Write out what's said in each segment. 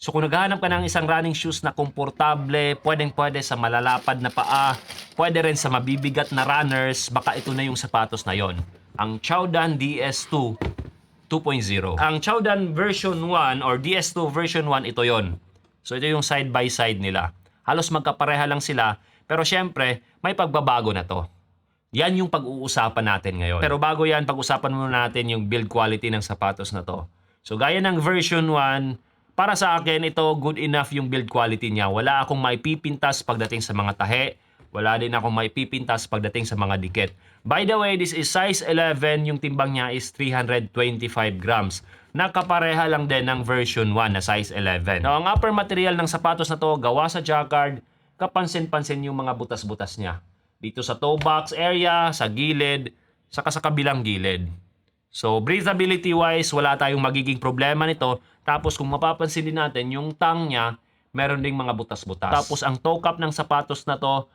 So kung naghahanap ka ng isang running shoes na komportable, pwedeng-pwede sa malalapad na paa, pwede rin sa mabibigat na runners, baka ito na yung sapatos na yon. Ang Chowdan DS2 2.0. Ang Chowdan version 1 or DS2 version 1, ito yon. So ito yung side by side nila. Halos magkapareha lang sila, pero syempre may pagbabago na to. Yan yung pag-uusapan natin ngayon. Pero bago yan, pag-usapan muna natin yung build quality ng sapatos na to. So gaya ng version 1, para sa akin ito good enough yung build quality niya. Wala akong maipipintas pagdating sa mga tahe. Wala din akong maipipintas pagdating sa mga dikit. By the way, this is size 11. Yung timbang niya is 325 grams. Nakapareha lang din ng version 1 na size 11. Now, ang upper material ng sapatos na to, gawa sa jacquard, kapansin-pansin yung mga butas-butas niya. Dito sa toe box area, sa gilid, saka sa kabilang gilid. So, breathability-wise, wala tayong magiging problema nito. Tapos, kung mapapansin din natin, yung tongue niya, meron ding mga butas-butas. Tapos, ang toe cap ng sapatos na to,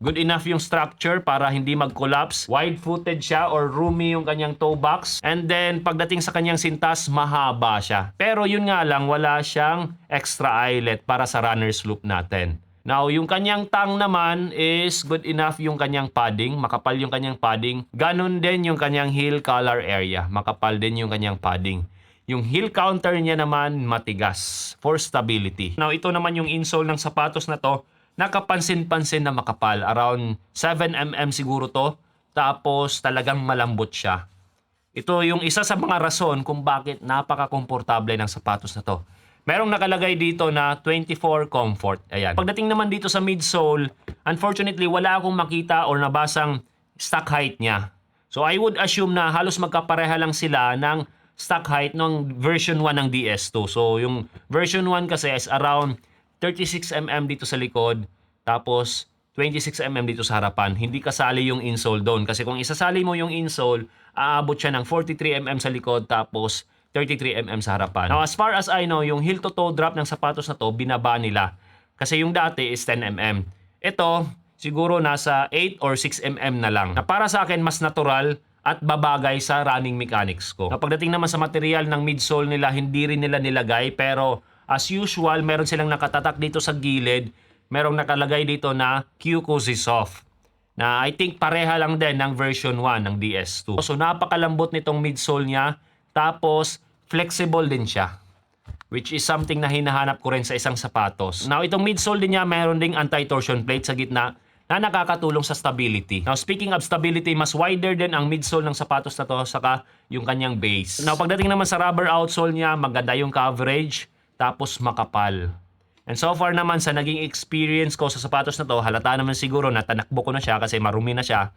good enough yung structure para hindi mag-collapse. Wide-footed siya or roomy yung kanyang toe box. And then, pagdating sa kanyang sintas, mahaba siya. Pero yun nga lang, wala siyang extra eyelet para sa runner's loop natin. Now, yung kanyang tongue naman is good enough yung kanyang padding. Makapal yung kanyang padding. Ganon din yung kanyang heel collar area. Makapal din yung kanyang padding. Yung heel counter niya naman matigas for stability. Now, ito naman yung insole ng sapatos na to. Nakapansin-pansin na makapal. Around 7mm siguro to. Tapos talagang malambot siya. Ito yung isa sa mga rason kung bakit napaka-komportable ng sapatos na to. Merong nakalagay dito na 24 comfort. Ayan. Pagdating naman dito sa midsole, unfortunately wala akong makita or nabasang stock height niya. So I would assume na halos magkapareha lang sila ng stock height ng version 1 ng DS2. So yung version 1 kasi is around 36mm dito sa likod, tapos 26mm dito sa harapan. Hindi kasali yung insole doon. Kasi kung isasali mo yung insole, aabot siya ng 43mm sa likod, tapos 33mm sa harapan. Now, as far as I know, yung heel to toe drop ng sapatos na to, binaba nila. Kasi yung dati is 10mm. Ito, siguro nasa 8 or 6mm na lang. Na para sa akin, mas natural at babagay sa running mechanics ko. Now, pagdating naman sa material ng midsole nila, hindi rin nila nilagay. Pero as usual, meron silang nakatatak dito sa gilid. Merong nakalagay dito na Q-Cozy Soft. Na I think pareha lang din ng version 1 ng DS2. So napakalambot nitong midsole niya. Tapos flexible din siya. Which is something na hinahanap ko rin sa isang sapatos. Now itong midsole din niya meron ding anti-torsion plate sa gitna na nakakatulong sa stability. Now speaking of stability, mas wider din ang midsole ng sapatos na to saka yung kanyang base. Now pagdating naman sa rubber outsole niya, maganda yung coverage. Tapos makapal. And so far naman sa naging experience ko sa sapatos na to, halata naman siguro na tanakbo ko na siya kasi marumi na siya.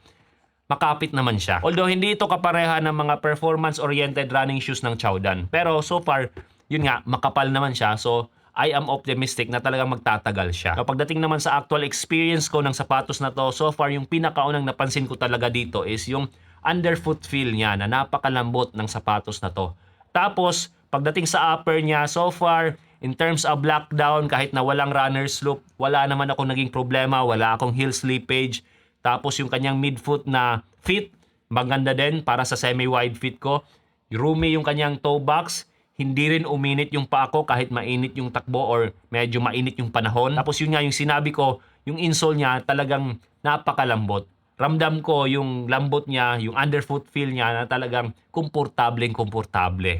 Makapit naman siya. Although hindi ito kapareha ng mga performance-oriented running shoes ng Chowdan. Pero so far, yun nga, makapal naman siya. So I am optimistic na talagang magtatagal siya. So, pagdating naman sa actual experience ko ng sapatos na to, so far yung pinakaunang napansin ko talaga dito is yung underfoot feel niya na napakalambot ng sapatos na to. Tapos, pagdating sa upper niya, so far, in terms of lockdown, kahit na walang runner's loop, wala naman ako naging problema, wala akong heel slippage. Tapos yung kanyang midfoot na fit, maganda din para sa semi-wide fit ko. Roomy yung kanyang toe box, hindi rin uminit yung paa ko kahit mainit yung takbo or medyo mainit yung panahon. Tapos yun nga yung sinabi ko, yung insole niya talagang napakalambot. Ramdam ko yung lambot niya, yung underfoot feel niya na talagang komportable.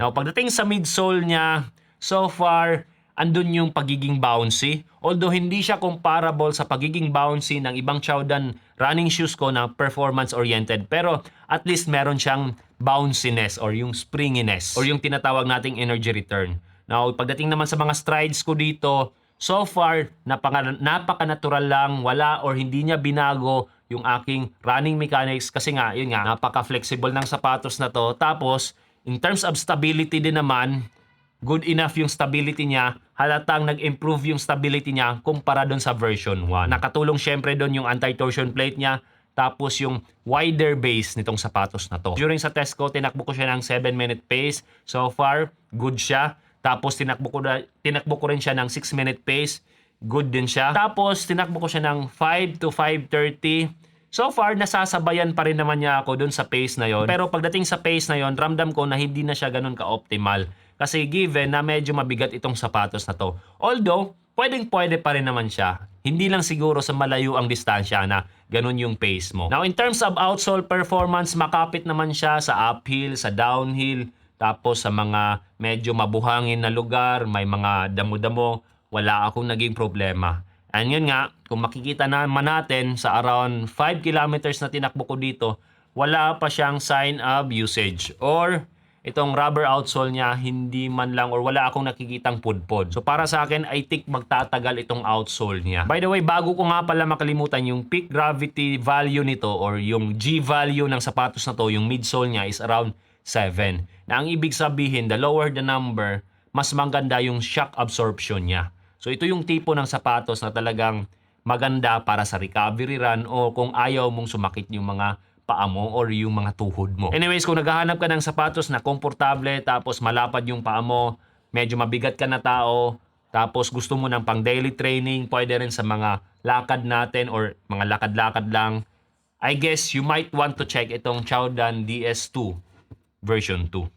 Now, pagdating sa midsole niya, so far, andun yung pagiging bouncy. Although hindi siya comparable sa pagiging bouncy ng ibang Chowdan running shoes ko na performance-oriented. Pero at least meron siyang bounciness or yung springiness or yung tinatawag nating energy return. Now, pagdating naman sa mga strides ko dito, so far, napaka-natural lang, wala or hindi niya binago yung aking running mechanics kasi nga, yun nga, napaka-flexible ng sapatos na to. Tapos, in terms of stability din naman, good enough yung stability niya. Halatang nag-improve yung stability niya kumpara doon sa version 1. Nakatulong syempre doon yung anti-torsion plate niya. Tapos yung wider base nitong sapatos na to. During sa test ko, tinakbo ko siya ng 7-minute pace. So far, good siya. Tapos tinakbo ko rin siya ng 6-minute pace. Good din siya. Tapos tinakbo ko siya ng 5 to 5:30. So far, nasasabayan pa rin naman niya ako dun sa pace na yon. Pero pagdating sa pace na yon, ramdam ko na hindi na siya ganun ka-optimal. Kasi given na medyo mabigat itong sapatos na to. Although, pwede pa rin naman siya. Hindi lang siguro sa malayo ang distansya na ganun yung pace mo. Now, in terms of outsole performance, makapit naman siya sa uphill, sa downhill, tapos sa mga medyo mabuhangin na lugar, may mga damo-damo, wala akong naging problema. And yun nga, kung makikita naman natin sa around 5 kilometers na tinakbo ko dito, wala pa siyang sign of usage or itong rubber outsole niya hindi man lang or wala akong nakikitang pudpod. So para sa akin, I think magtatagal itong outsole niya. By the way, bago ko nga pala makalimutan, yung peak gravity value nito or yung G value ng sapatos na to, yung midsole niya is around 7. Na ang ibig sabihin, the lower the number, mas maganda yung shock absorption niya. So ito yung tipo ng sapatos na talagang maganda para sa recovery run o kung ayaw mong sumakit yung mga paa mo or yung mga tuhod mo. Anyways, kung naghahanap ka ng sapatos na komportable tapos malapad yung paa mo, medyo mabigat ka na tao, tapos gusto mo ng pang daily training, pwede rin sa mga lakad natin or mga lakad-lakad lang, I guess you might want to check itong Chowdan DS2 version 2.